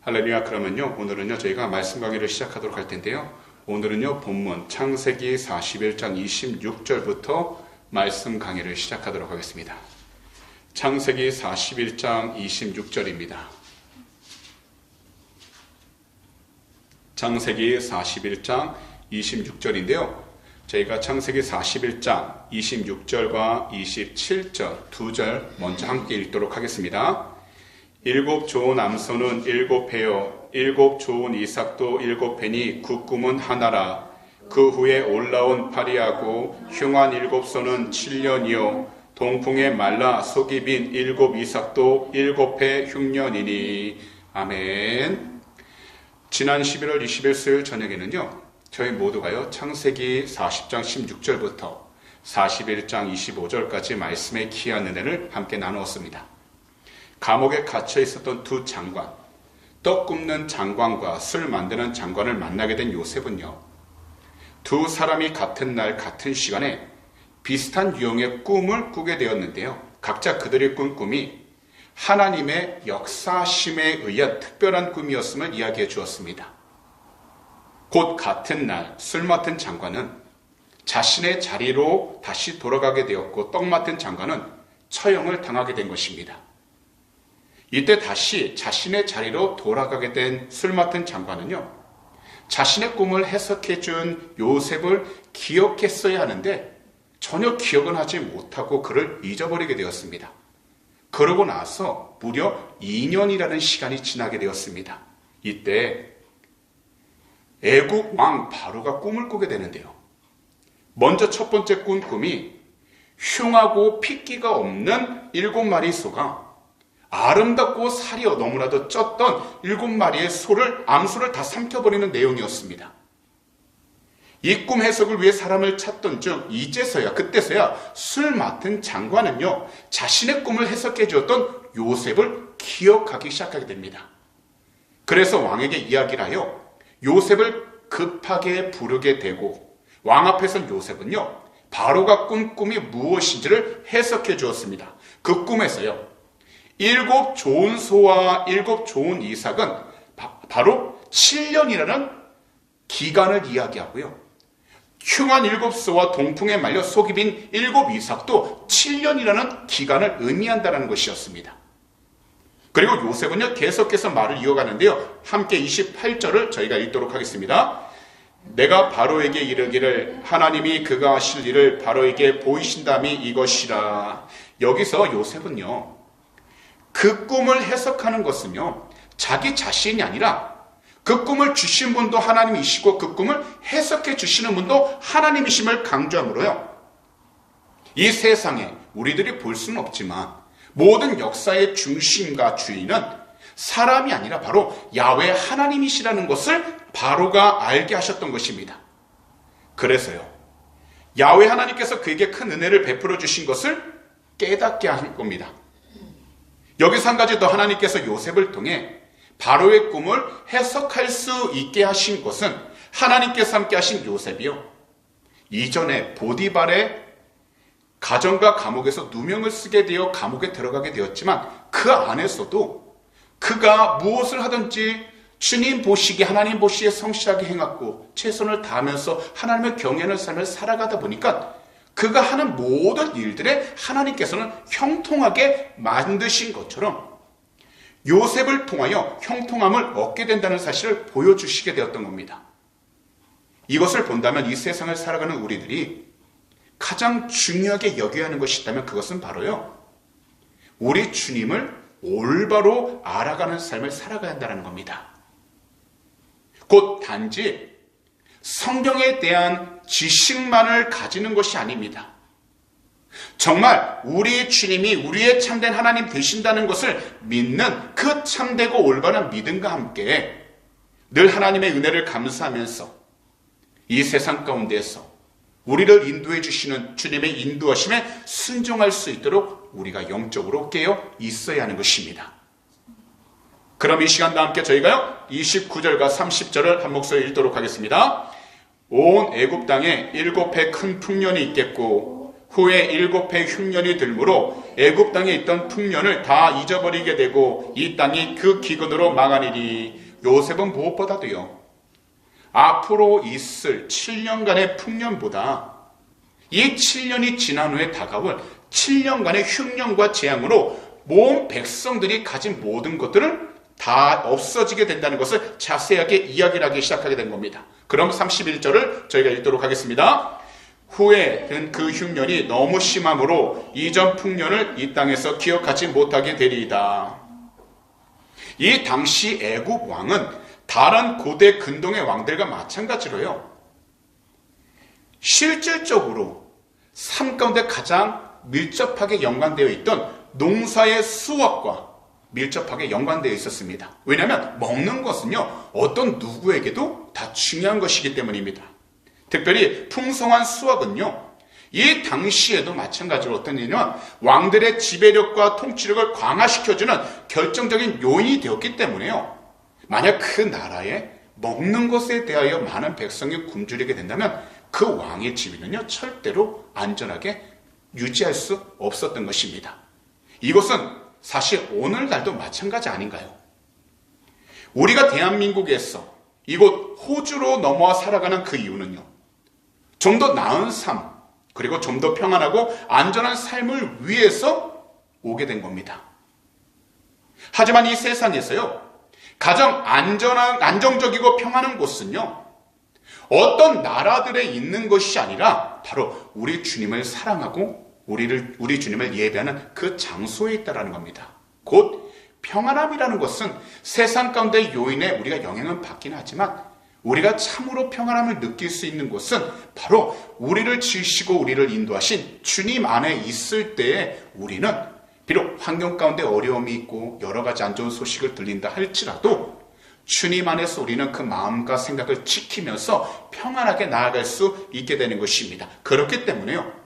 할렐루야. 그러면요, 오늘은요 저희가 말씀 강의를 시작하도록 할 텐데요, 오늘은요 본문 창세기 41장 26절부터 말씀 강의를 시작하도록 하겠습니다. 창세기 41장 26절입니다. 창세기 41장 26절인데요, 저희가 창세기 41장 26절과 27절 두 절 먼저 함께 읽도록 하겠습니다. 일곱 좋은 암소는 일곱 해요. 일곱 좋은 이삭도 일곱 해니 그 꿈은 하나라. 그 후에 올라온 파리하고 흉한 일곱 소는 7년이요. 동풍에 말라 속이 빈 일곱 이삭도 일곱 해 흉년이니. 아멘. 지난 11월 20일 수요일 저녁에는요, 저희 모두가요 창세기 40장 16절부터 41장 25절까지 말씀의 귀한 은혜를 함께 나누었습니다. 감옥에 갇혀 있었던 두 장관, 떡 굽는 장관과 술 만드는 장관을 만나게 된 요셉은요, 두 사람이 같은 날 같은 시간에 비슷한 유형의 꿈을 꾸게 되었는데요, 각자 그들이 꾼 꿈이 하나님의 역사심에 의한 특별한 꿈이었음을 이야기해 주었습니다. 곧 같은 날 술 맡은 장관은 자신의 자리로 다시 돌아가게 되었고, 떡 맡은 장관은 처형을 당하게 된 것입니다. 이때 다시 자신의 자리로 돌아가게 된 술 맡은 장관은요, 자신의 꿈을 해석해 준 요셉을 기억했어야 하는데 전혀 기억은 하지 못하고 그를 잊어버리게 되었습니다. 그러고 나서 무려 2년이라는 시간이 지나게 되었습니다. 이때 애국 왕 바로가 꿈을 꾸게 되는데요, 먼저 첫 번째 꾼 꿈이 흉하고 핏기가 없는 7마리 소가 아름답고 살이 너무나도 쪘던 7마리의 암소를 다 삼켜버리는 내용이었습니다. 이 꿈 해석을 위해 사람을 찾던 중 그때서야 술 맡은 장관은요, 자신의 꿈을 해석해 주었던 요셉을 기억하기 시작하게 됩니다. 그래서 왕에게 이야기를 하여 요셉을 급하게 부르게 되고, 왕 앞에선 요셉은요, 바로가 꾼 꿈이 무엇인지를 해석해 주었습니다. 그 꿈에서요, 7 좋은 소와 7 좋은 이삭은 바로 7년이라는 기간을 이야기하고요, 흉한 7 소와 동풍에 말려 속이 빈 7 이삭도 7년이라는 기간을 의미한다는 것이었습니다. 그리고 요셉은요, 계속해서 말을 이어가는데요, 함께 28절을 저희가 읽도록 하겠습니다. 내가 바로에게 이르기를 하나님이 그가 하실 일을 바로에게 보이신다미 이것이라. 여기서 요셉은요, 그 꿈을 해석하는 것은요, 자기 자신이 아니라 그 꿈을 주신 분도 하나님이시고 그 꿈을 해석해 주시는 분도 하나님이심을 강조하므로요, 이 세상에 우리들이 볼 수는 없지만 모든 역사의 중심과 주인은 사람이 아니라 바로 야훼 하나님이시라는 것을 바로가 알게 하셨던 것입니다. 그래서요, 야훼 하나님께서 그에게 큰 은혜를 베풀어 주신 것을 깨닫게 한 겁니다. 여기서 한 가지 더, 하나님께서 요셉을 통해 바로의 꿈을 해석할 수 있게 하신 것은 하나님께서 함께 하신 요셉이요, 이전에 보디발의 가정과 감옥에서 누명을 쓰게 되어 감옥에 들어가게 되었지만 그 안에서도 그가 무엇을 하든지 주님 보시기에, 하나님 보시기에 성실하게 행하고 최선을 다하면서 하나님을 경외하는 삶을 살아가다 보니까 그가 하는 모든 일들에 하나님께서는 형통하게 만드신 것처럼 요셉을 통하여 형통함을 얻게 된다는 사실을 보여주시게 되었던 겁니다. 이것을 본다면 이 세상을 살아가는 우리들이 가장 중요하게 여겨야 하는 것이 있다면 그것은 바로요, 우리 주님을 올바로 알아가는 삶을 살아가야 한다는 겁니다. 곧 단지 성경에 대한 지식만을 가지는 것이 아닙니다. 정말 우리 주님이 우리의 참된 하나님 되신다는 것을 믿는 그 참되고 올바른 믿음과 함께 늘 하나님의 은혜를 감사하면서 이 세상 가운데에서 우리를 인도해 주시는 주님의 인도하심에 순종할 수 있도록 우리가 영적으로 깨어 있어야 하는 것입니다. 그럼 이 시간도 함께 저희가요, 29절과 30절을 한 목소리 읽도록 하겠습니다. 온 애굽 땅에 7해 큰 풍년이 있겠고 후에 7해 흉년이 들므로 애굽 땅에 있던 풍년을 다 잊어버리게 되고 이 땅이 그 기근으로 망하니리. 요셉은 무엇보다도요, 앞으로 있을 7년간의 풍년보다 이 7년이 지난 후에 다가올 7년간의 흉년과 재앙으로 모든 백성들이 가진 모든 것들을 다 없어지게 된다는 것을 자세하게 이야기를 하기 시작하게 된 겁니다. 그럼 31절을 저희가 읽도록 하겠습니다. 후에 든 그 흉년이 너무 심함으로 이전 풍년을 이 땅에서 기억하지 못하게 되리이다. 이 당시 애굽 왕은 다른 고대 근동의 왕들과 마찬가지로요, 실질적으로 삶 가운데 가장 밀접하게 연관되어 있던 농사의 수확과 밀접하게 연관되어 있었습니다. 왜냐하면 먹는 것은요, 어떤 누구에게도 다 중요한 것이기 때문입니다. 특별히 풍성한 수확은요, 이 당시에도 마찬가지로 어떤 일이냐면 왕들의 지배력과 통치력을 강화시켜주는 결정적인 요인이 되었기 때문에요, 만약 그 나라에 먹는 것에 대하여 많은 백성이 굶주리게 된다면 그 왕의 지위는요, 절대로 안전하게 유지할 수 없었던 것입니다. 이것은 사실 오늘날도 마찬가지 아닌가요? 우리가 대한민국에서 이곳 호주로 넘어와 살아가는 그 이유는요, 좀 더 나은 삶, 그리고 좀 더 평안하고 안전한 삶을 위해서 오게 된 겁니다. 하지만 이 세상에서요, 가장 안정적이고 평안한 곳은요, 어떤 나라들에 있는 것이 아니라 바로 우리 주님을 사랑하고 우리 주님을 예배하는 그 장소에 있다라는 겁니다. 곧 평안함이라는 것은 세상 가운데 요인에 우리가 영향은 받긴 하지만 우리가 참으로 평안함을 느낄 수 있는 곳은 바로 우리를 지으시고 우리를 인도하신 주님 안에 있을 때에 우리는 비록 환경 가운데 어려움이 있고 여러 가지 안 좋은 소식을 들린다 할지라도 주님 안에서 우리는 그 마음과 생각을 지키면서 평안하게 나아갈 수 있게 되는 것입니다. 그렇기 때문에요,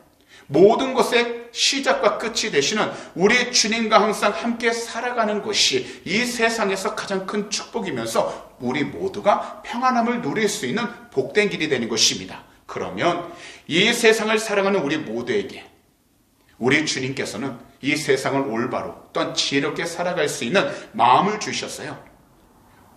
모든 것의 시작과 끝이 되시는 우리 주님과 항상 함께 살아가는 것이 이 세상에서 가장 큰 축복이면서 우리 모두가 평안함을 누릴 수 있는 복된 길이 되는 것입니다. 그러면 이 세상을 살아가는 우리 모두에게 우리 주님께서는 이 세상을 올바로 또한 지혜롭게 살아갈 수 있는 마음을 주셨어요.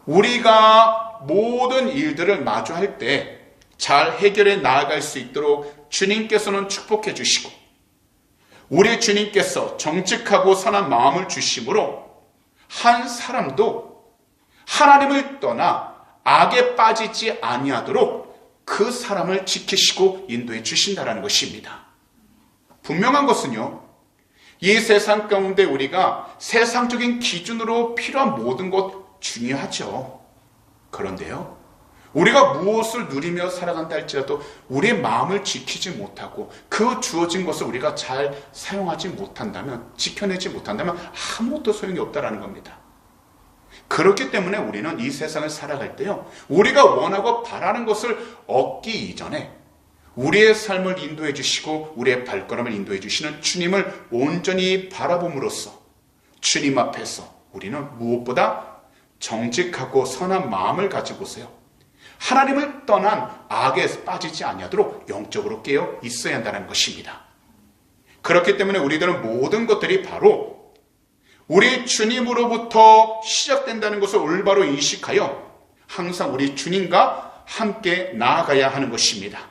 우리가 모든 일들을 마주할 때 잘 해결해 나아갈 수 있도록 주님께서는 축복해 주시고, 우리 주님께서 정직하고 선한 마음을 주심으로 한 사람도 하나님을 떠나 악에 빠지지 아니하도록 그 사람을 지키시고 인도해 주신다는 것입니다. 분명한 것은요, 이 세상 가운데 우리가 세상적인 기준으로 필요한 모든 것 중요하죠. 그런데요, 우리가 무엇을 누리며 살아간다 할지라도 우리의 마음을 지키지 못하고 그 주어진 것을 우리가 잘 사용하지 못한다면, 지켜내지 못한다면 아무것도 소용이 없다라는 겁니다. 그렇기 때문에 우리는 이 세상을 살아갈 때요, 우리가 원하고 바라는 것을 얻기 이전에 우리의 삶을 인도해 주시고 우리의 발걸음을 인도해 주시는 주님을 온전히 바라봄으로써 주님 앞에서 우리는 무엇보다 정직하고 선한 마음을 가지고서요, 하나님을 떠난 악에 빠지지 아니하도록 영적으로 깨어 있어야 한다는 것입니다. 그렇기 때문에 우리들은 모든 것들이 바로 우리 주님으로부터 시작된다는 것을 올바로 인식하여 항상 우리 주님과 함께 나아가야 하는 것입니다.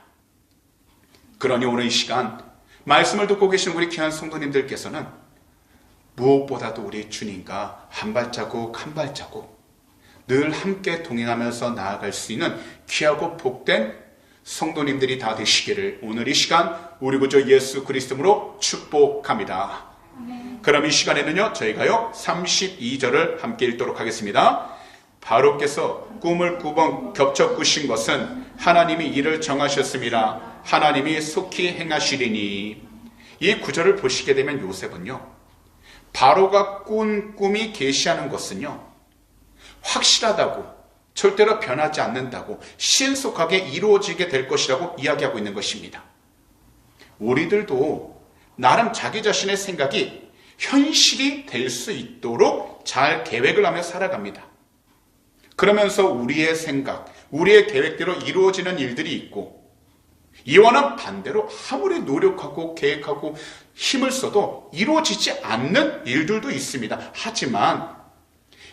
그러니 오늘 이 시간 말씀을 듣고 계신 우리 귀한 성도님들께서는 무엇보다도 우리 주님과 한 발자국 한 발자국 늘 함께 동행하면서 나아갈 수 있는 귀하고 복된 성도님들이 다 되시기를 오늘 이 시간 우리 구주 예수 그리스도로 축복합니다. 그럼 이 시간에는요, 저희가요 32절을 함께 읽도록 하겠습니다. 바로께서 꿈을 9번 겹쳐 꾸신 것은 하나님이 이를 정하셨습니다. 하나님이 속히 행하시리니. 이 구절을 보시게 되면 요셉은요, 바로가 꾼 꿈이 계시하는 것은요, 확실하다고, 절대로 변하지 않는다고, 신속하게 이루어지게 될 것이라고 이야기하고 있는 것입니다. 우리들도 나름 자기 자신의 생각이 현실이 될 수 있도록 잘 계획을 하며 살아갑니다. 그러면서 우리의 생각, 우리의 계획대로 이루어지는 일들이 있고, 이와는 반대로 아무리 노력하고 계획하고 힘을 써도 이루어지지 않는 일들도 있습니다. 하지만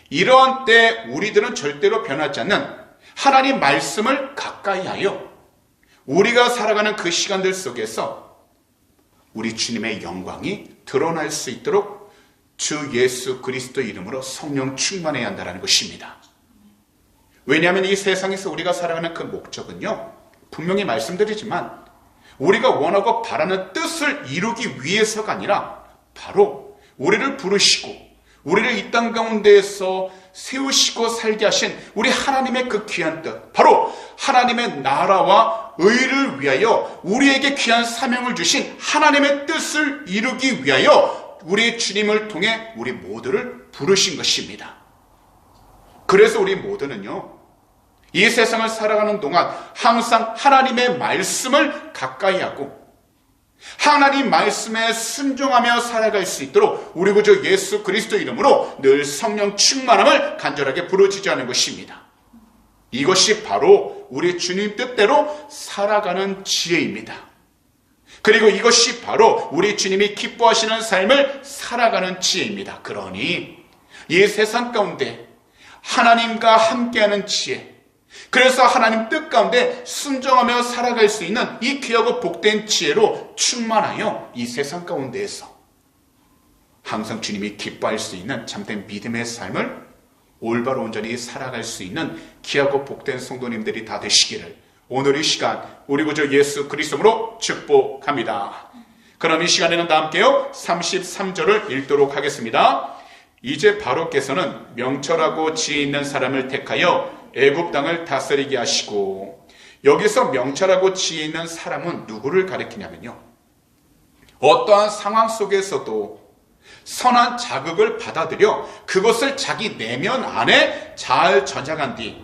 이러한 때 우리들은 절대로 변하지 않는 하나님 말씀을 가까이 하여 우리가 살아가는 그 시간들 속에서 우리 주님의 영광이 드러날 수 있도록 주 예수 그리스도 이름으로 성령 충만해야 한다는 것입니다. 왜냐하면 이 세상에서 우리가 살아가는 그 목적은요, 분명히 말씀드리지만 우리가 원하고 바라는 뜻을 이루기 위해서가 아니라 바로 우리를 부르시고 우리를 이 땅 가운데에서 세우시고 살게 하신 우리 하나님의 그 귀한 뜻, 바로 하나님의 나라와 의를 위하여 우리에게 귀한 사명을 주신 하나님의 뜻을 이루기 위하여 우리 주님을 통해 우리 모두를 부르신 것입니다. 그래서 우리 모두는요, 이 세상을 살아가는 동안 항상 하나님의 말씀을 가까이 하고 하나님 말씀에 순종하며 살아갈 수 있도록 우리 구주 예수 그리스도 이름으로 늘 성령 충만함을 간절하게 부르짖으라는 것입니다. 이것이 바로 우리 주님 뜻대로 살아가는 지혜입니다. 그리고 이것이 바로 우리 주님이 기뻐하시는 삶을 살아가는 지혜입니다. 그러니 이 세상 가운데 하나님과 함께하는 지혜, 그래서 하나님 뜻 가운데 순종하며 살아갈 수 있는 이 귀하고 복된 지혜로 충만하여 이 세상 가운데에서 항상 주님이 기뻐할 수 있는 참된 믿음의 삶을 올바로 온전히 살아갈 수 있는 귀하고 복된 성도님들이 다 되시기를 오늘 이 시간 우리 구주 예수 그리스도로 축복합니다. 그럼 이 시간에는 다 함께요 33절을 읽도록 하겠습니다. 이제 바로께서는 명철하고 지혜 있는 사람을 택하여 애굽 땅을 다스리게 하시고, 여기서 명철하고 지혜 있는 사람은 누구를 가리키냐면요, 어떠한 상황 속에서도 선한 자극을 받아들여 그것을 자기 내면 안에 잘 저장한 뒤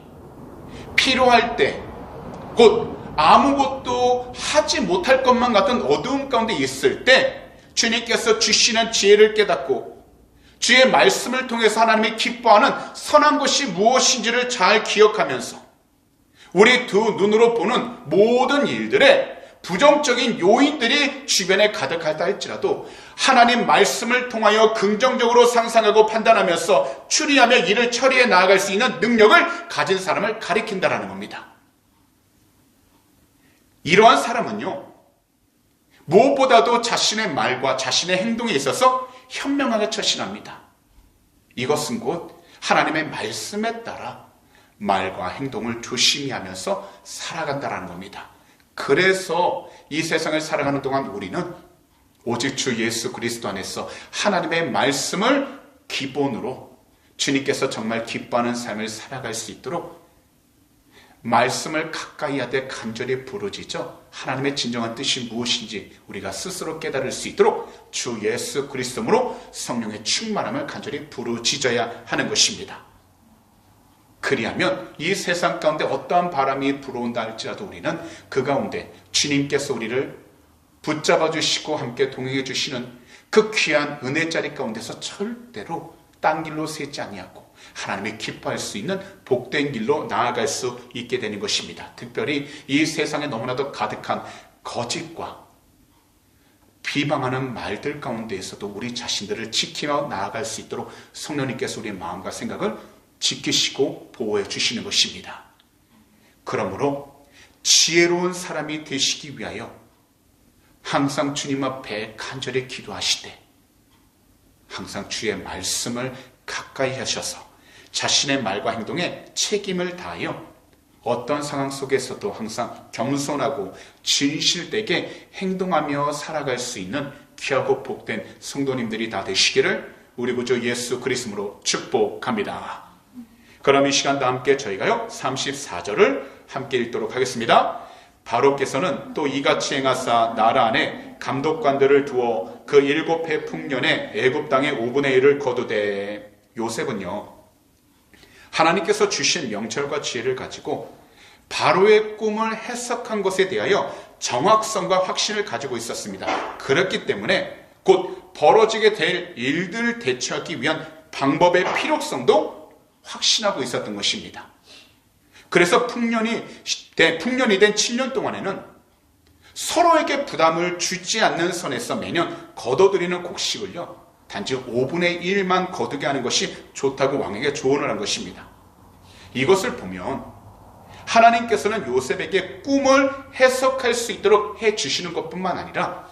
필요할 때, 곧 아무것도 하지 못할 것만 같은 어두움 가운데 있을 때 주님께서 주시는 지혜를 깨닫고 주의 말씀을 통해서 하나님이 기뻐하는 선한 것이 무엇인지를 잘 기억하면서 우리 두 눈으로 보는 모든 일들에 부정적인 요인들이 주변에 가득하다 할지라도 하나님 말씀을 통하여 긍정적으로 상상하고 판단하면서 추리하며 일을 처리해 나아갈 수 있는 능력을 가진 사람을 가리킨다는 겁니다. 이러한 사람은요, 무엇보다도 자신의 말과 자신의 행동에 있어서 현명하게 처신합니다. 이것은 곧 하나님의 말씀에 따라 말과 행동을 조심히 하면서 살아간다는 겁니다. 그래서 이 세상을 살아가는 동안 우리는 오직 주 예수 그리스도 안에서 하나님의 말씀을 기본으로 주님께서 정말 기뻐하는 삶을 살아갈 수 있도록 말씀을 가까이 하되 간절히 부르짖어 하나님의 진정한 뜻이 무엇인지 우리가 스스로 깨달을 수 있도록 주 예수 그리스도로 성령의 충만함을 간절히 부르짖어야 하는 것입니다. 그리하면 이 세상 가운데 어떠한 바람이 불어온다 할지라도 우리는 그 가운데 주님께서 우리를 붙잡아 주시고 함께 동행해 주시는 그 귀한 은혜 자리 가운데서 절대로 딴 길로 새지 아니하고 하나님이 기뻐할 수 있는 복된 길로 나아갈 수 있게 되는 것입니다. 특별히 이 세상에 너무나도 가득한 거짓과 비방하는 말들 가운데에서도 우리 자신들을 지키며 나아갈 수 있도록 성령님께서 우리의 마음과 생각을 지키시고 보호해 주시는 것입니다. 그러므로 지혜로운 사람이 되시기 위하여 항상 주님 앞에 간절히 기도하시되 항상 주의 말씀을 가까이 하셔서 자신의 말과 행동에 책임을 다하여 어떤 상황 속에서도 항상 겸손하고 진실되게 행동하며 살아갈 수 있는 귀하고 복된 성도님들이 다 되시기를 우리 구주 예수 그리스도로 축복합니다. 그럼 이 시간도 함께 저희가요 34절을 함께 읽도록 하겠습니다. 바로께서는 또 이같이 행하사 나라 안에 감독관들을 두어 그 7해 풍년에 애굽 땅의 5분의 1을 거두되, 요셉은요 하나님께서 주신 명철과 지혜를 가지고 바로의 꿈을 해석한 것에 대하여 정확성과 확신을 가지고 있었습니다. 그렇기 때문에 곧 벌어지게 될 일들을 대처하기 위한 방법의 필요성도 확신하고 있었던 것입니다. 그래서 풍년이 된 7년 동안에는 서로에게 부담을 주지 않는 선에서 매년 거둬들이는 곡식을요, 단지 5분의 1만 거두게 하는 것이 좋다고 왕에게 조언을 한 것입니다. 이것을 보면 하나님께서는 요셉에게 꿈을 해석할 수 있도록 해주시는 것뿐만 아니라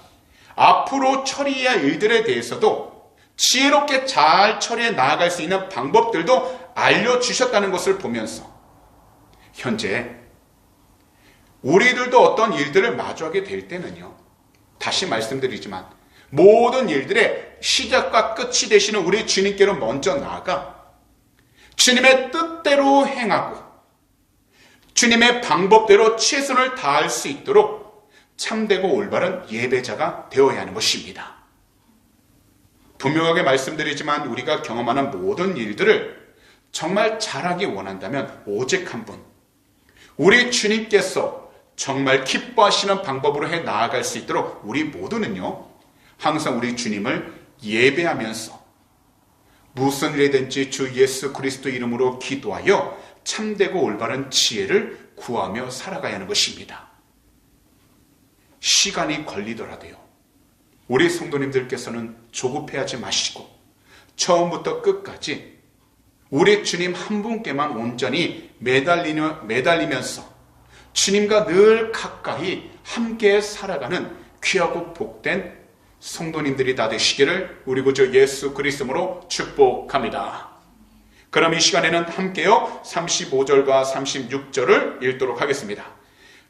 앞으로 처리해야 할 일들에 대해서도 지혜롭게 잘 처리해 나아갈 수 있는 방법들도 알려주셨다는 것을 보면서 현재 우리들도 어떤 일들을 마주하게 될 때는요, 다시 말씀드리지만 모든 일들의 시작과 끝이 되시는 우리 주님께로 먼저 나아가 주님의 뜻대로 행하고 주님의 방법대로 최선을 다할 수 있도록 참되고 올바른 예배자가 되어야 하는 것입니다. 분명하게 말씀드리지만 우리가 경험하는 모든 일들을 정말 잘하기 원한다면 오직 한 분, 우리 주님께서 정말 기뻐하시는 방법으로 해 나아갈 수 있도록 우리 모두는요, 항상 우리 주님을 예배하면서 무슨 일이든지 주 예수 그리스도 이름으로 기도하여 참되고 올바른 지혜를 구하며 살아가야 하는 것입니다. 시간이 걸리더라도요, 우리 성도님들께서는 조급해하지 마시고 처음부터 끝까지 우리 주님 한 분께만 온전히 매달리면서 주님과 늘 가까이 함께 살아가는 귀하고 복된 성도님들이 다 되시기를 우리 구주 예수 그리스도로 축복합니다. 그럼 이 시간에는 함께요 35절과 36절을 읽도록 하겠습니다.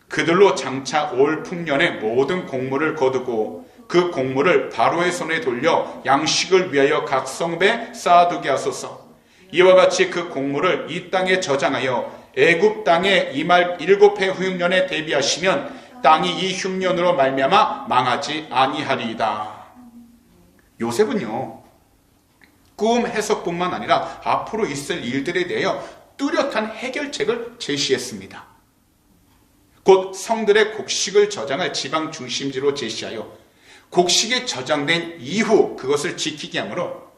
그들로 장차 올 풍년의 모든 곡물을 거두고 그 곡물을 바로의 손에 돌려 양식을 위하여 각 성배에 쌓아두게 하소서. 이와 같이 그 곡물을 이 땅에 저장하여 애굽 땅에 이말 7해 후육년에 대비하시면 땅이 이 흉년으로 말미암아 망하지 아니하리이다. 요셉은요, 꿈 해석뿐만 아니라 앞으로 있을 일들에 대하여 뚜렷한 해결책을 제시했습니다. 곧 성들의 곡식을 저장할 지방 중심지로 제시하여 곡식이 저장된 이후 그것을 지키게 하므로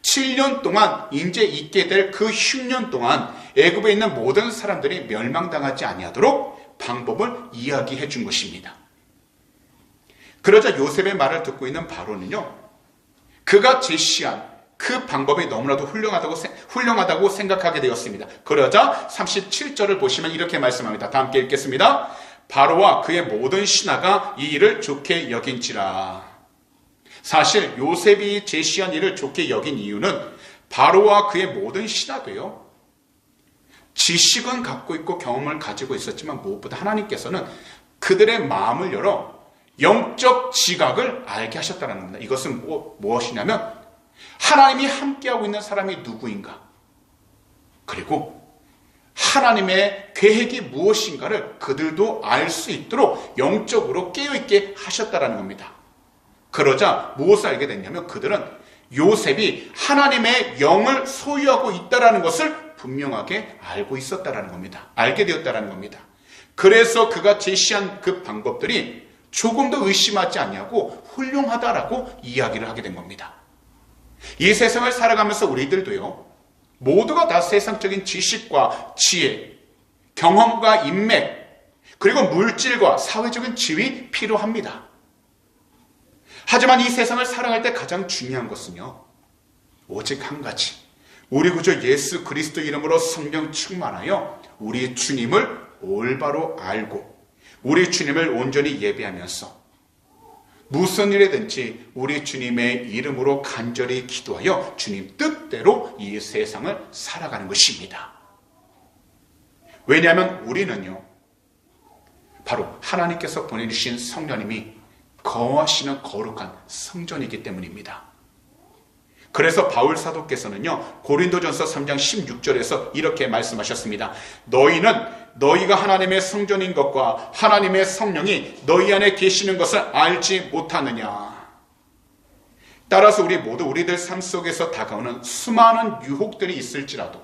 7년 동안 이제 있게 될 그 흉년 동안 애굽에 있는 모든 사람들이 멸망당하지 아니하도록 방법을 이야기해 준 것입니다. 그러자 요셉의 말을 듣고 있는 바로는요, 그가 제시한 그 방법이 너무나도 훌륭하다고 생각하게 되었습니다. 그러자 37절을 보시면 이렇게 말씀합니다. 다 함께 읽겠습니다. 바로와 그의 모든 신하가 이 일을 좋게 여긴지라. 사실 요셉이 제시한 일을 좋게 여긴 이유는 바로와 그의 모든 신하도요, 지식은 갖고 있고 경험을 가지고 있었지만 무엇보다 하나님께서는 그들의 마음을 열어 영적 지각을 알게 하셨다는 겁니다. 이것은 무엇이냐면 하나님이 함께하고 있는 사람이 누구인가, 그리고 하나님의 계획이 무엇인가를 그들도 알 수 있도록 영적으로 깨어있게 하셨다는 겁니다. 그러자 무엇을 알게 됐냐면 그들은 요셉이 하나님의 영을 소유하고 있다는 것을 분명하게 알고 있었다는 겁니다. 알게 되었다는 겁니다. 그래서 그가 제시한 그 방법들이 조금도 의심하지 않냐고 훌륭하다라고 이야기를 하게 된 겁니다. 이 세상을 살아가면서 우리들도요, 모두가 다 세상적인 지식과 지혜, 경험과 인맥, 그리고 물질과 사회적인 지위 필요합니다. 하지만 이 세상을 살아갈 때 가장 중요한 것은요, 오직 한 가지, 우리 구주 예수 그리스도 이름으로 성령 충만하여 우리 주님을 올바로 알고 우리 주님을 온전히 예배하면서 무슨 일이든지 우리 주님의 이름으로 간절히 기도하여 주님 뜻대로 이 세상을 살아가는 것입니다. 왜냐하면 우리는요, 바로 하나님께서 보내주신 성령님이 거하시는 거룩한 성전이기 때문입니다. 그래서 바울 사도께서는요, 고린도전서 3장 16절에서 이렇게 말씀하셨습니다. 너희는 너희가 하나님의 성전인 것과 하나님의 성령이 너희 안에 계시는 것을 알지 못하느냐. 따라서 우리 모두 우리들 삶 속에서 다가오는 수많은 유혹들이 있을지라도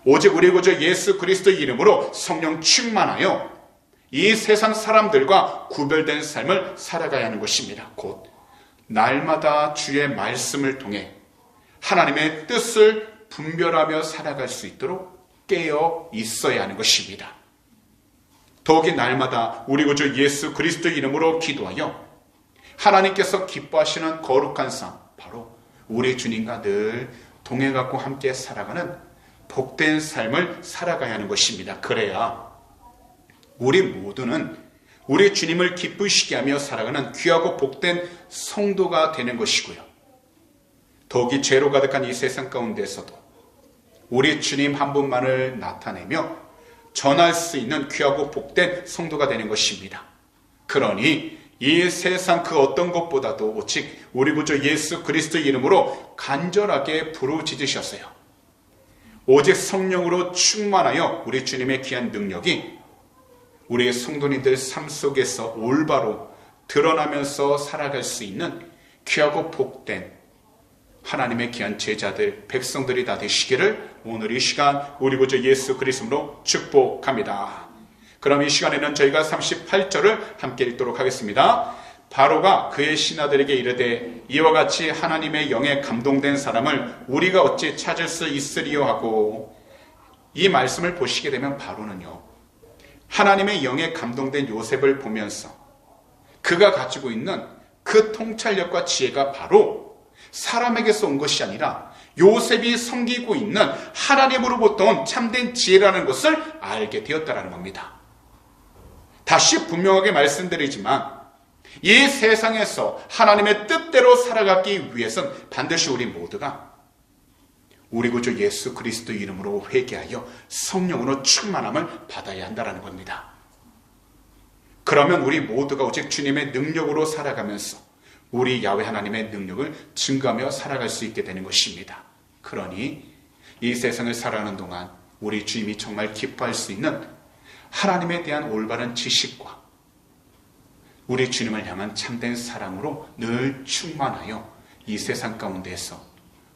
오직 우리 구주 예수 그리스도의 이름으로 성령 충만하여 이 세상 사람들과 구별된 삶을 살아가야 하는 것입니다. 곧 날마다 주의 말씀을 통해 하나님의 뜻을 분별하며 살아갈 수 있도록 깨어 있어야 하는 것입니다. 더욱이 날마다 우리 구주 예수 그리스도 이름으로 기도하여 하나님께서 기뻐하시는 거룩한 삶, 바로 우리 주님과 늘 동행하고 함께 살아가는 복된 삶을 살아가야 하는 것입니다. 그래야 우리 모두는 우리 주님을 기쁘시게 하며 살아가는 귀하고 복된 성도가 되는 것이고요. 더욱이 죄로 가득한 이 세상 가운데서도 우리 주님 한 분만을 나타내며 전할 수 있는 귀하고 복된 성도가 되는 것입니다. 그러니 이 세상 그 어떤 것보다도 오직 우리 구주 예수 그리스도 이름으로 간절하게 부르짖으셨어요. 오직 성령으로 충만하여 우리 주님의 귀한 능력이 우리의 성도님들 삶 속에서 올바로 드러나면서 살아갈 수 있는 귀하고 복된 하나님의 귀한 제자들, 백성들이 다 되시기를 오늘 이 시간 우리 구주 예수 그리스도로 축복합니다. 그럼 이 시간에는 저희가 38절을 함께 읽도록 하겠습니다. 바로가 그의 신하들에게 이르되 이와 같이 하나님의 영에 감동된 사람을 우리가 어찌 찾을 수 있으리요 하고, 이 말씀을 보시게 되면 바로는요, 하나님의 영에 감동된 요셉을 보면서 그가 가지고 있는 그 통찰력과 지혜가 바로 사람에게서 온 것이 아니라 요셉이 섬기고 있는 하나님으로부터 온 참된 지혜라는 것을 알게 되었다는 겁니다. 다시 분명하게 말씀드리지만 이 세상에서 하나님의 뜻대로 살아가기 위해서는 반드시 우리 모두가 우리 구주 예수 그리스도 이름으로 회개하여 성령으로 충만함을 받아야 한다는 겁니다. 그러면 우리 모두가 오직 주님의 능력으로 살아가면서 우리 야훼 하나님의 능력을 증거하며 살아갈 수 있게 되는 것입니다. 그러니 이 세상을 살아가는 동안 우리 주님이 정말 기뻐할 수 있는 하나님에 대한 올바른 지식과 우리 주님을 향한 참된 사랑으로 늘 충만하여 이 세상 가운데에서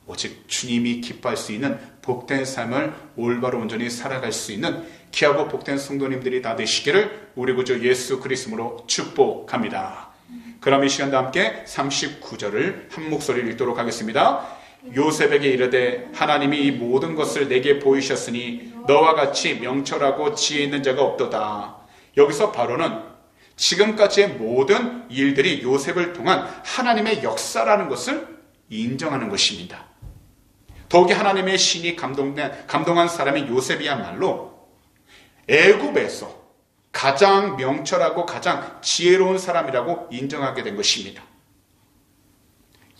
오직 주님이 기뻐할 수 있는 복된 삶을 올바로 온전히 살아갈 수 있는 귀하고 복된 성도님들이 다 되시기를 우리 구주 예수 그리스도로 축복합니다. 그럼 이 시간도 함께 39절을 한 목소리를 읽도록 하겠습니다. 요셉에게 이르되 하나님이 이 모든 것을 내게 보이셨으니 너와 같이 명철하고 지혜 있는 자가 없도다. 여기서 바로는 지금까지의 모든 일들이 요셉을 통한 하나님의 역사라는 것을 인정하는 것입니다. 더욱이 하나님의 신이 감동한 사람이 요셉이야말로 애굽에서 가장 명철하고 가장 지혜로운 사람이라고 인정하게 된 것입니다.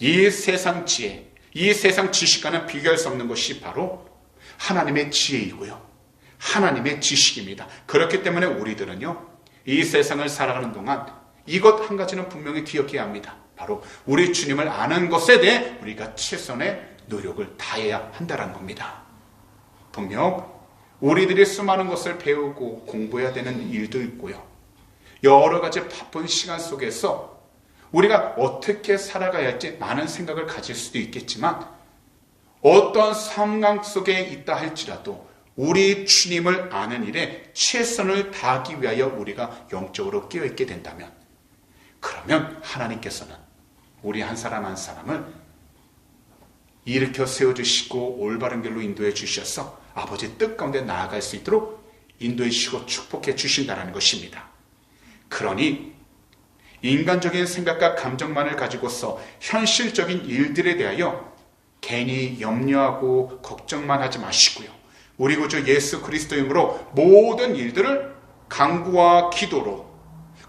이 세상 지혜, 이 세상 지식과는 비교할 수 없는 것이 바로 하나님의 지혜이고요, 하나님의 지식입니다. 그렇기 때문에 우리들은요, 이 세상을 살아가는 동안 이것 한 가지는 분명히 기억해야 합니다. 바로 우리 주님을 아는 것에 대해 우리가 최선의 노력을 다해야 한다는 겁니다. 분명 우리들이 수많은 것을 배우고 공부해야 되는 일도 있고요, 여러 가지 바쁜 시간 속에서 우리가 어떻게 살아가야 할지 많은 생각을 가질 수도 있겠지만, 어떤 상황 속에 있다 할지라도 우리 주님을 아는 일에 최선을 다하기 위하여 우리가 영적으로 깨어있게 된다면, 그러면 하나님께서는 우리 한 사람 한 사람을 일으켜 세워주시고 올바른 길로 인도해 주셔서 아버지 뜻 가운데 나아갈 수 있도록 인도해 주시고 축복해 주신다는 것입니다. 그러니 인간적인 생각과 감정만을 가지고서 현실적인 일들에 대하여 괜히 염려하고 걱정만 하지 마시고요, 우리 구주 예수 그리스도 이름으로 모든 일들을 간구와 기도로,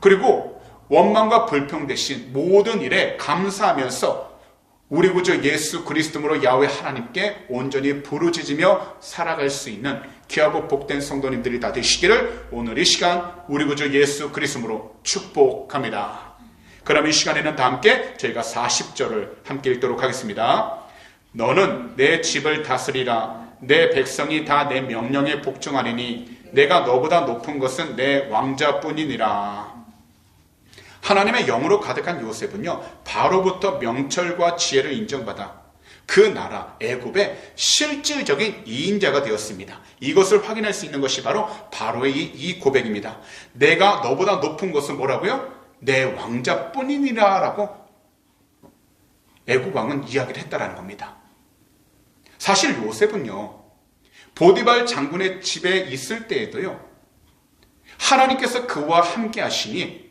그리고 원망과 불평 대신 모든 일에 감사하면서 우리 구주 예수 그리스도로 야훼 하나님께 온전히 부르짖으며 살아갈 수 있는 귀하고 복된 성도님들이 다 되시기를 오늘 이 시간 우리 구주 예수 그리스도로 축복합니다. 그럼 이 시간에는 다 함께 저희가 40절을 함께 읽도록 하겠습니다. 너는 내 집을 다스리라. 내 백성이 다 내 명령에 복종하리니 내가 너보다 높은 것은 내 왕자뿐이니라. 하나님의 영으로 가득한 요셉은요, 바로부터 명철과 지혜를 인정받아 그 나라 애굽의 실질적인 2인자가 되었습니다. 이것을 확인할 수 있는 것이 바로 바로의 이 고백입니다. 내가 너보다 높은 것은 뭐라고요? 내 왕자뿐이니라 라고 애굽 왕은 이야기를 했다라는 겁니다. 사실 요셉은요, 보디발 장군의 집에 있을 때에도요, 하나님께서 그와 함께 하시니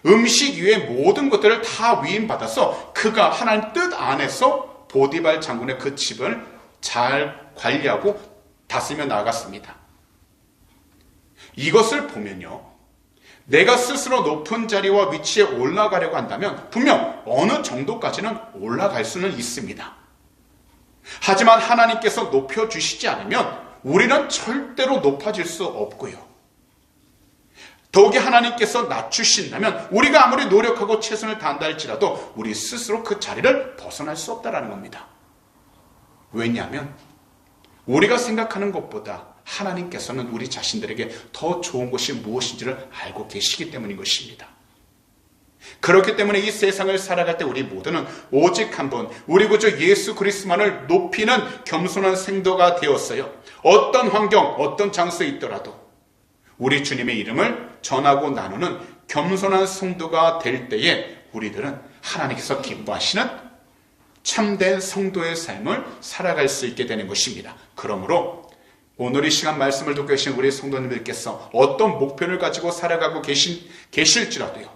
음식 이외의 모든 것들을 다 위임받아서 그가 하나님 뜻 안에서 보디발 장군의 그 집을 잘 관리하고 다스리며 나아갔습니다. 이것을 보면요, 내가 스스로 높은 자리와 위치에 올라가려고 한다면 분명 어느 정도까지는 올라갈 수는 있습니다. 하지만 하나님께서 높여주시지 않으면 우리는 절대로 높아질 수 없고요. 더욱이 하나님께서 낮추신다면 우리가 아무리 노력하고 최선을 다한다 할지라도 우리 스스로 그 자리를 벗어날 수 없다는 겁니다. 왜냐하면 우리가 생각하는 것보다 하나님께서는 우리 자신들에게 더 좋은 것이 무엇인지를 알고 계시기 때문인 것입니다. 그렇기 때문에 이 세상을 살아갈 때 우리 모두는 오직 한 분, 우리 구주 예수 그리스도만을 높이는 겸손한 생도가 되었어요. 어떤 환경, 어떤 장소에 있더라도 우리 주님의 이름을 전하고 나누는 겸손한 성도가 될 때에 우리들은 하나님께서 기뻐하시는 참된 성도의 삶을 살아갈 수 있게 되는 것입니다. 그러므로 오늘 이 시간 말씀을 듣고 계신 우리 성도님들께서 어떤 목표를 가지고 살아가고 계실지라도요,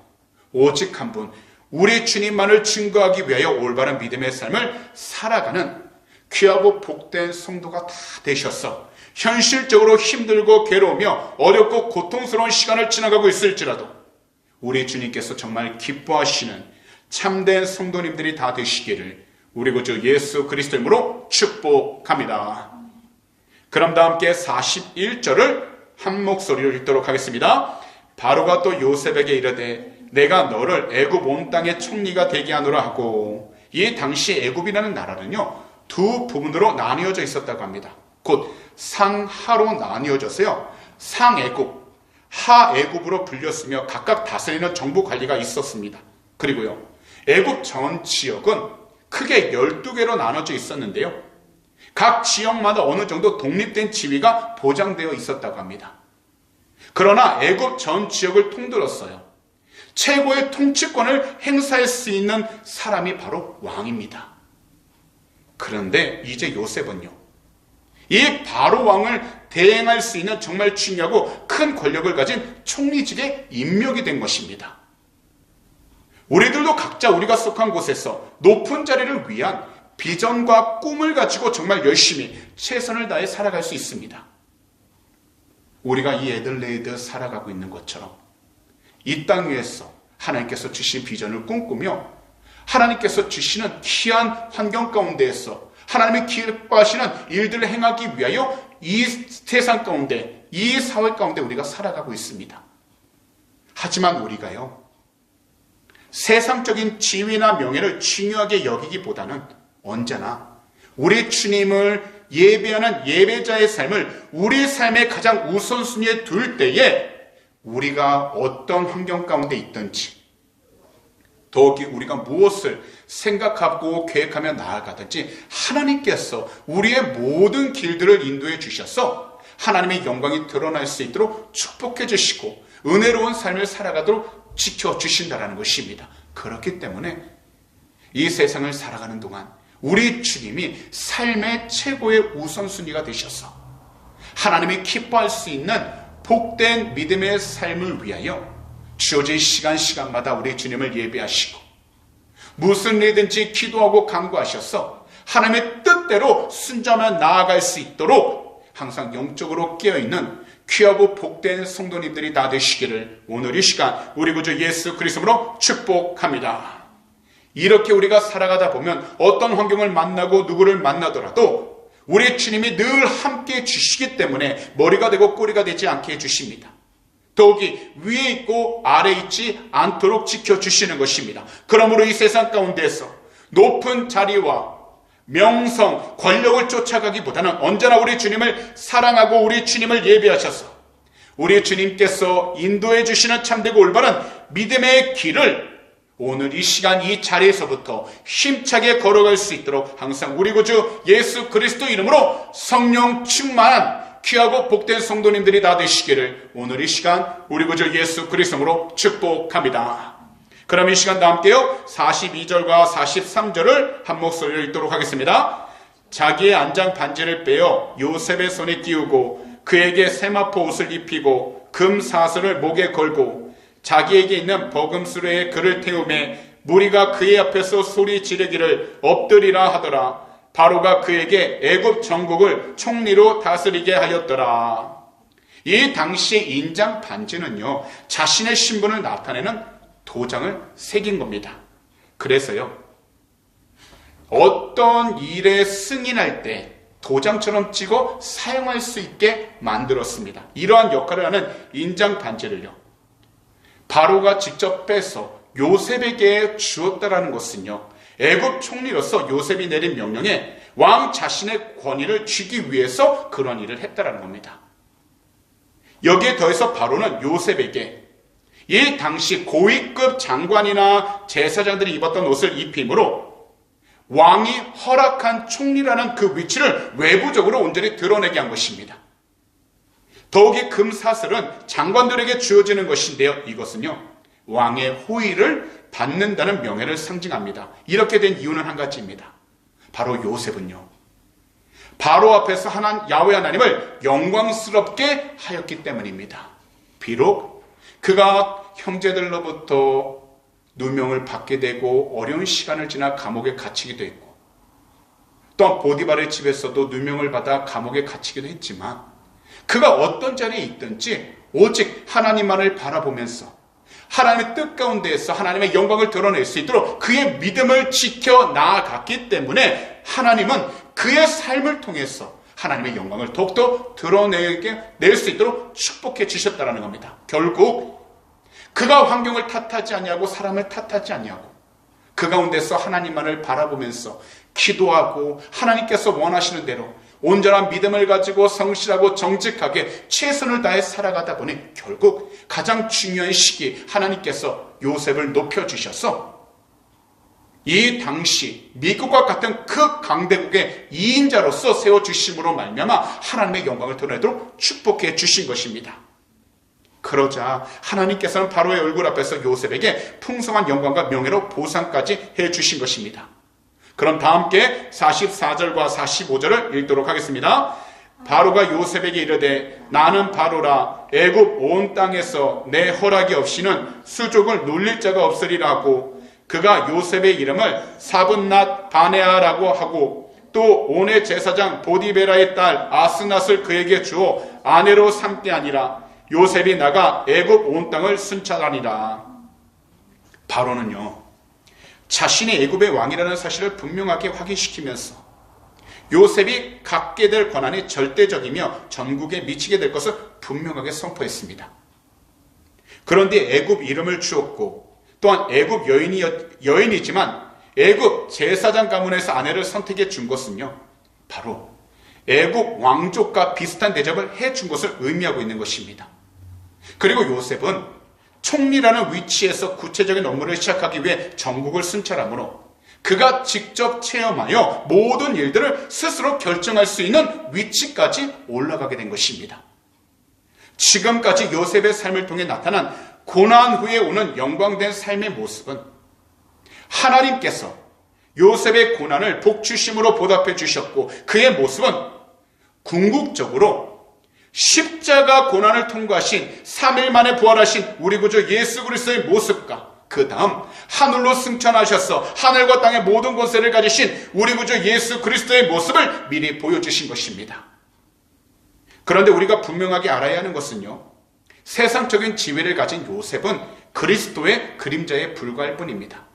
오직 한 분, 우리 주님만을 증거하기 위하여 올바른 믿음의 삶을 살아가는 귀하고 복된 성도가 다 되셔서 현실적으로 힘들고 괴로우며 어렵고 고통스러운 시간을 지나가고 있을지라도 우리 주님께서 정말 기뻐하시는 참된 성도님들이 다 되시기를 우리 구주 예수 그리스도 이름으로 축복합니다. 그럼 다 함께 41절을 한 목소리로 읽도록 하겠습니다. 바로가 또 요셉에게 이르되 내가 너를 애굽 온 땅의 총리가 되게 하노라 하고, 이 당시 애굽이라는 나라는요 두 부분으로 나뉘어져 있었다고 합니다. 곧 상하로 나뉘어져서요, 상애굽, 하애굽으로 불렸으며 각각 다스리는 정부 관리가 있었습니다. 그리고요, 애굽 전 지역은 크게 12개로 나눠져 있었는데요, 각 지역마다 어느 정도 독립된 지위가 보장되어 있었다고 합니다. 그러나 애굽 전 지역을 통틀었어요, 최고의 통치권을 행사할 수 있는 사람이 바로 왕입니다. 그런데 이제 요셉은요, 이 바로 왕을 대행할 수 있는 정말 중요하고 큰 권력을 가진 총리직에 임명이 된 것입니다. 우리들도 각자 우리가 속한 곳에서 높은 자리를 위한 비전과 꿈을 가지고 정말 열심히 최선을 다해 살아갈 수 있습니다. 우리가 이 애들레이드 살아가고 있는 것처럼 이 땅 위에서 하나님께서 주신 비전을 꿈꾸며 하나님께서 주시는 귀한 환경 가운데에서 하나님의 기뻐하시는 일들을 행하기 위하여 이 세상 가운데, 이 사회 가운데 우리가 살아가고 있습니다. 하지만 우리가요, 세상적인 지위나 명예를 중요하게 여기기보다는 언제나 우리 주님을 예배하는 예배자의 삶을 우리 삶의 가장 우선순위에 둘 때에 우리가 어떤 환경 가운데 있든지, 더욱이 우리가 무엇을 생각하고 계획하며 나아가든지 하나님께서 우리의 모든 길들을 인도해 주셔서 하나님의 영광이 드러날 수 있도록 축복해 주시고 은혜로운 삶을 살아가도록 지켜주신다는 것입니다. 그렇기 때문에 이 세상을 살아가는 동안 우리 주님이 삶의 최고의 우선순위가 되셔서 하나님이 기뻐할 수 있는 복된 믿음의 삶을 위하여 주어진 시간마다 우리 주님을 예배하시고 무슨 일이든지 기도하고 간구하셔서 하나님의 뜻대로 순종하며 나아갈 수 있도록 항상 영적으로 깨어있는 귀하고 복된 성도님들이 다 되시기를 오늘 이 시간 우리 구주 예수 그리스도로 축복합니다. 이렇게 우리가 살아가다 보면 어떤 환경을 만나고 누구를 만나더라도 우리 주님이 늘 함께 해주시기 때문에 머리가 되고 꼬리가 되지 않게 해주십니다. 더욱이 위에 있고 아래에 있지 않도록 지켜주시는 것입니다. 그러므로 이 세상 가운데서 높은 자리와 명성, 권력을 쫓아가기보다는 언제나 우리 주님을 사랑하고 우리 주님을 예배하셔서 우리 주님께서 인도해 주시는 참되고 올바른 믿음의 길을 오늘 이 시간 이 자리에서부터 힘차게 걸어갈 수 있도록 항상 우리 구주 예수 그리스도 이름으로 성령 충만한 귀하고 복된 성도님들이 다 되시기를 오늘 이 시간 우리 구주 예수 그리스도로 축복합니다. 그럼 이 시간 다 함께요 42절과 43절을 한 목소리로 읽도록 하겠습니다. 자기의 안장 반지를 빼어 요셉의 손에 띄우고 그에게 세마포 옷을 입히고 금 사슬을 목에 걸고 자기에게 있는 버금수레에 그를 태우매 무리가 그의 앞에서 소리 지르기를 엎드리라 하더라. 바로가 그에게 애굽 전국을 총리로 다스리게 하였더라. 이 당시의 인장 반지는요, 자신의 신분을 나타내는 도장을 새긴 겁니다. 그래서요, 어떤 일에 승인할 때 도장처럼 찍어 사용할 수 있게 만들었습니다. 이러한 역할을 하는 인장 반지를요, 바로가 직접 빼서 요셉에게 주었다라는 것은요, 애굽 총리로서 요셉이 내린 명령에 왕 자신의 권위를 쥐기 위해서 그런 일을 했다라는 겁니다. 여기에 더해서 바로는 요셉에게 이 당시 고위급 장관이나 제사장들이 입었던 옷을 입힘으로 왕이 허락한 총리라는 그 위치를 외부적으로 온전히 드러내게 한 것입니다. 더욱이 금사슬은 장관들에게 주어지는 것인데요, 이것은요, 왕의 호의를 받는다는 명예를 상징합니다. 이렇게 된 이유는 한 가지입니다. 바로 요셉은요, 바로 앞에서 야훼 하나님을 영광스럽게 하였기 때문입니다. 비록 그가 형제들로부터 누명을 받게 되고 어려운 시간을 지나 감옥에 갇히기도 했고, 또한 보디발의 집에서도 누명을 받아 감옥에 갇히기도 했지만, 그가 어떤 자리에 있든지 오직 하나님만을 바라보면서 하나님의 뜻 가운데에서 하나님의 영광을 드러낼 수 있도록 그의 믿음을 지켜 나아갔기 때문에 하나님은 그의 삶을 통해서 하나님의 영광을 더욱더 낼 수 있도록 축복해 주셨다는 겁니다. 결국 그가 환경을 탓하지 아니하고 사람을 탓하지 아니하고 그 가운데서 하나님만을 바라보면서 기도하고 하나님께서 원하시는 대로 온전한 믿음을 가지고 성실하고 정직하게 최선을 다해 살아가다 보니 결국 가장 중요한 시기 하나님께서 요셉을 높여주셔서 이 당시 미국과 같은 극강대국의 2인자로서 세워주심으로 말미암아 하나님의 영광을 드러내도록 축복해 주신 것입니다. 그러자 하나님께서는 바로의 얼굴 앞에서 요셉에게 풍성한 영광과 명예로 보상까지 해주신 것입니다. 그럼 다 함께 44절과 45절을 읽도록 하겠습니다. 바로가 요셉에게 이르되 나는 바로라 애굽 온 땅에서 내 허락이 없이는 수족을 놀릴 자가 없으리라 하고 그가 요셉의 이름을 사분낫 바네아라고 하고 또 온의 제사장 보디베라의 딸 아스낫을 그에게 주어 아내로 삼게 아니라 요셉이 나가 애굽 온 땅을 순찰하니라. 바로는요, 자신이 애굽의 왕이라는 사실을 분명하게 확인시키면서 요셉이 갖게 될 권한이 절대적이며 전국에 미치게 될 것을 분명하게 선포했습니다. 그런데 애굽 이름을 주었고 또한 애굽 여인이지만 애굽 제사장 가문에서 아내를 선택해 준 것은요, 바로 애굽 왕족과 비슷한 대접을 해준 것을 의미하고 있는 것입니다. 그리고 요셉은 총리라는 위치에서 구체적인 업무를 시작하기 위해 전국을 순찰하므로 그가 직접 체험하여 모든 일들을 스스로 결정할 수 있는 위치까지 올라가게 된 것입니다. 지금까지 요셉의 삶을 통해 나타난 고난 후에 오는 영광된 삶의 모습은 하나님께서 요셉의 고난을 복주심으로 보답해 주셨고 그의 모습은 궁극적으로 십자가 고난을 통과하신 3일 만에 부활하신 우리 구주 예수 그리스도의 모습과 그 다음 하늘로 승천하셔서 하늘과 땅의 모든 권세를 가지신 우리 구주 예수 그리스도의 모습을 미리 보여주신 것입니다. 그런데 우리가 분명하게 알아야 하는 것은요, 세상적인 지위를 가진 요셉은 그리스도의 그림자에 불과할 뿐입니다.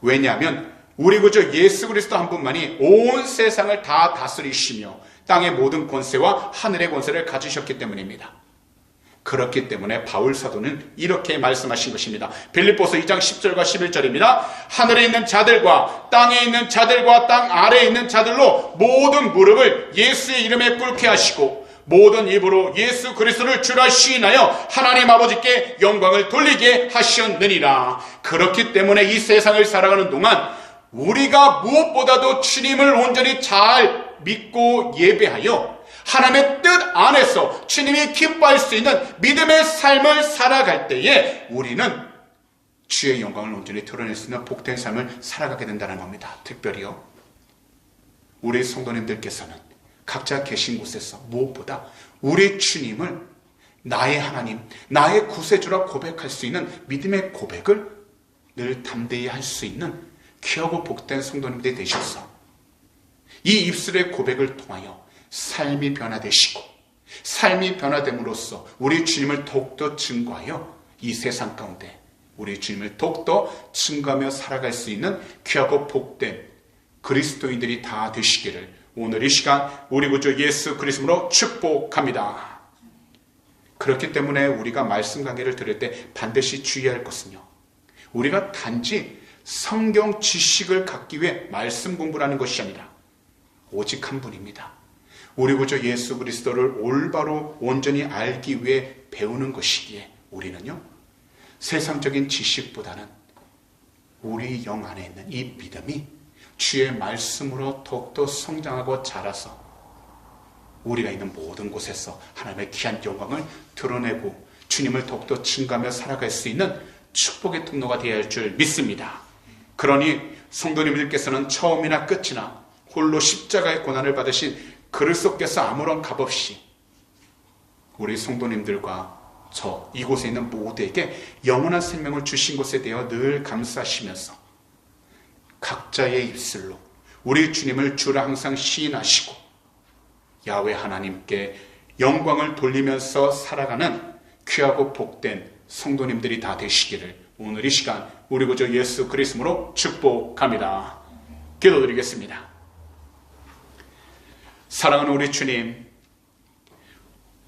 왜냐하면 우리 구주 예수 그리스도 한 분만이 온 세상을 다 다스리시며 땅의 모든 권세와 하늘의 권세를 가지셨기 때문입니다. 그렇기 때문에 바울 사도는 이렇게 말씀하신 것입니다. 빌립보서 2장 10절과 11절입니다. 하늘에 있는 자들과 땅에 있는 자들과 땅 아래에 있는 자들로 모든 무릎을 예수의 이름에 꿇게 하시고 모든 입으로 예수 그리스도를 주라 시인하여 하나님 아버지께 영광을 돌리게 하셨느니라. 그렇기 때문에 이 세상을 살아가는 동안 우리가 무엇보다도 주님을 온전히 잘 믿고 예배하여 하나님의 뜻 안에서 주님이 기뻐할 수 있는 믿음의 삶을 살아갈 때에 우리는 주의 영광을 온전히 드러낼 수 있는 복된 삶을 살아가게 된다는 겁니다. 특별히요, 우리 성도님들께서는 각자 계신 곳에서 무엇보다 우리 주님을 나의 하나님, 나의 구세주라 고백할 수 있는 믿음의 고백을 늘 담대히 할 수 있는 귀하고 복된 성도님들이 되셔서 이 입술의 고백을 통하여 삶이 변화되시고 삶이 변화됨으로써 우리 주님을 더욱더 증거하여 이 세상 가운데 우리 주님을 더욱더 증거하며 살아갈 수 있는 귀하고 복된 그리스도인들이 다 되시기를 오늘 이 시간 우리 구주 예수 그리스도로 축복합니다. 그렇기 때문에 우리가 말씀 강해를 들을 때 반드시 주의할 것은요, 우리가 단지 성경 지식을 갖기 위해 말씀 공부를 하는 것이 아니라 오직 한 분입니다. 우리 구주 예수 그리스도를 올바로 온전히 알기 위해 배우는 것이기에 우리는요, 세상적인 지식보다는 우리 영 안에 있는 이 믿음이 주의 말씀으로 더욱더 성장하고 자라서 우리가 있는 모든 곳에서 하나님의 귀한 영광을 드러내고 주님을 더욱더 증가하며 살아갈 수 있는 축복의 통로가 되어야 할 줄 믿습니다. 그러니 성도님들께서는 처음이나 끝이나 홀로 십자가의 고난을 받으신 그리스도께서 아무런 값없이 우리 성도님들과 저 이곳에 있는 모두에게 영원한 생명을 주신 것에 대하여 늘 감사하시면서 각자의 입술로 우리 주님을 주라 항상 시인하시고 야훼 하나님께 영광을 돌리면서 살아가는 귀하고 복된 성도님들이 다 되시기를 오늘 이 시간 우리 구주 예수 그리스도로 축복합니다. 기도드리겠습니다. 사랑하는 우리 주님,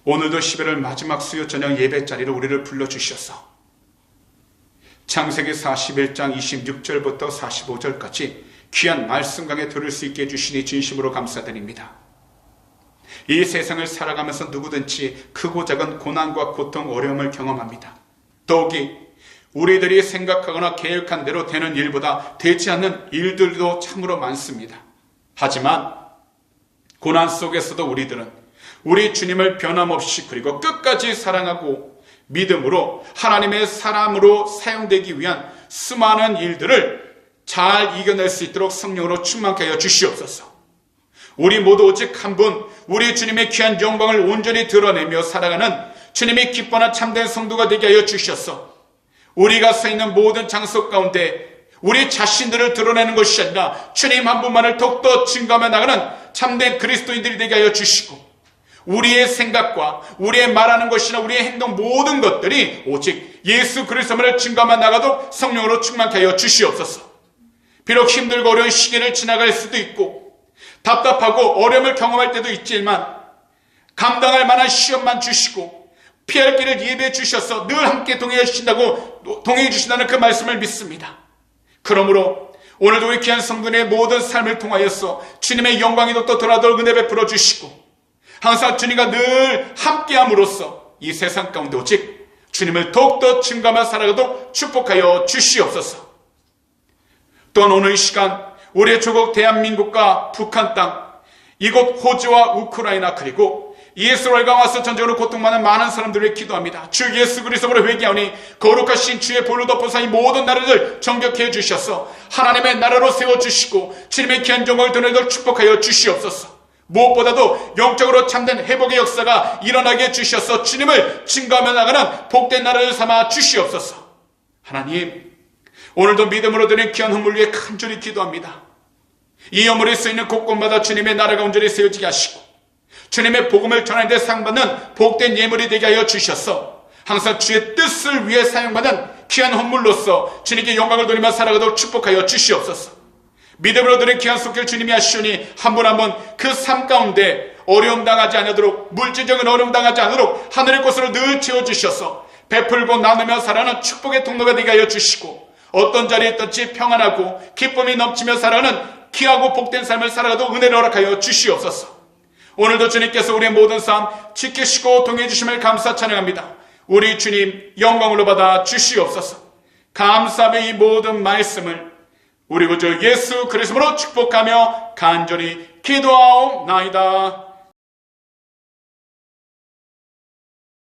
오늘도 11월 마지막 수요 저녁 예배 자리로 우리를 불러주셔서 창세기 41장 26절부터 45절까지 귀한 말씀 강해 들을 수 있게 해주시니 진심으로 감사드립니다. 이 세상을 살아가면서 누구든지 크고 작은 고난과 고통, 어려움을 경험합니다. 더욱이 우리들이 생각하거나 계획한 대로 되는 일보다 되지 않는 일들도 참으로 많습니다. 하지만 고난 속에서도 우리들은 우리 주님을 변함없이 그리고 끝까지 사랑하고 믿음으로 하나님의 사람으로 사용되기 위한 수많은 일들을 잘 이겨낼 수 있도록 성령으로 충만케 하여 주시옵소서. 우리 모두 오직 한 분, 우리 주님의 귀한 영광을 온전히 드러내며 살아가는 주님이 기뻐하는 참된 성도가 되게 하여 주셔서 우리가 서 있는 모든 장소 가운데 우리 자신들을 드러내는 것이 아니라 주님 한 분만을 더욱더 증거하며 나가는 참된 그리스도인들이 되게 하여 주시고 우리의 생각과 우리의 말하는 것이나 우리의 행동 모든 것들이 오직 예수 그리스도만을 증거하며 나가도 성령으로 충만케 하여 주시옵소서. 비록 힘들고 어려운 시기를 지나갈 수도 있고 답답하고 어려움을 경험할 때도 있지만 감당할 만한 시험만 주시고 피할 길을 예배해 주셔서 늘 함께 동행해 주신다는 그 말씀을 믿습니다. 그러므로 오늘도 우리 귀한 성도의 모든 삶을 통하여서 주님의 영광이 더욱더 드러나도록 은혜 베풀어 주시고 항상 주님과 늘 함께함으로써 이 세상 가운데 오직 주님을 더욱더 증거하며 살아가도록 축복하여 주시옵소서. 또한 오늘 이 시간 우리의 조국 대한민국과 북한 땅, 이곳 호주와 우크라이나 그리고 이스라엘과 와서 전쟁으로 고통받는 많은 사람들을 기도합니다. 주 예수 그리스도로 회개하오니 거룩하신 주의 볼로 덮어서 이 모든 나라를 정결케 해주셔서 하나님의 나라로 세워주시고 주님의 귀한 영광을 드러내도록 축복하여 주시옵소서. 무엇보다도 영적으로 참된 회복의 역사가 일어나게 해주셔서 주님을 증거하며 나가는 복된 나라를 삼아 주시옵소서. 하나님, 오늘도 믿음으로 드린 귀한 헌물 위에 간절히 기도합니다. 이 헌물에 쓰이는 곳곳마다 주님의 나라가 온전히 세워지게 하시고 주님의 복음을 전하는 데 사용받는 복된 예물이 되게 하여 주셔서 항상 주의 뜻을 위해 사용받는 귀한 헌물로서 주님께 영광을 돌리며 살아가도록 축복하여 주시옵소서. 믿음으로 드린 귀한 속길 주님이 하시오니 한 분 한 분 그 삶 가운데 어려움 당하지 않도록 물질적인 어려움 당하지 않도록 하늘의 곳으로 늘 채워주셔서 베풀고 나누며 살아가는 축복의 통로가 되게 하여 주시고 어떤 자리에 있든지 평안하고 기쁨이 넘치며 살아가는 귀하고 복된 삶을 살아가도 은혜를 허락하여 주시옵소서. 오늘도 주님께서 우리의 모든 삶 지키시고 동행해 주심을 감사 찬양합니다. 우리 주님 영광으로 받아 주시옵소서. 감사하며 이 모든 말씀을 우리 구주 예수 그리스도로 축복하며 간절히 기도하옵나이다.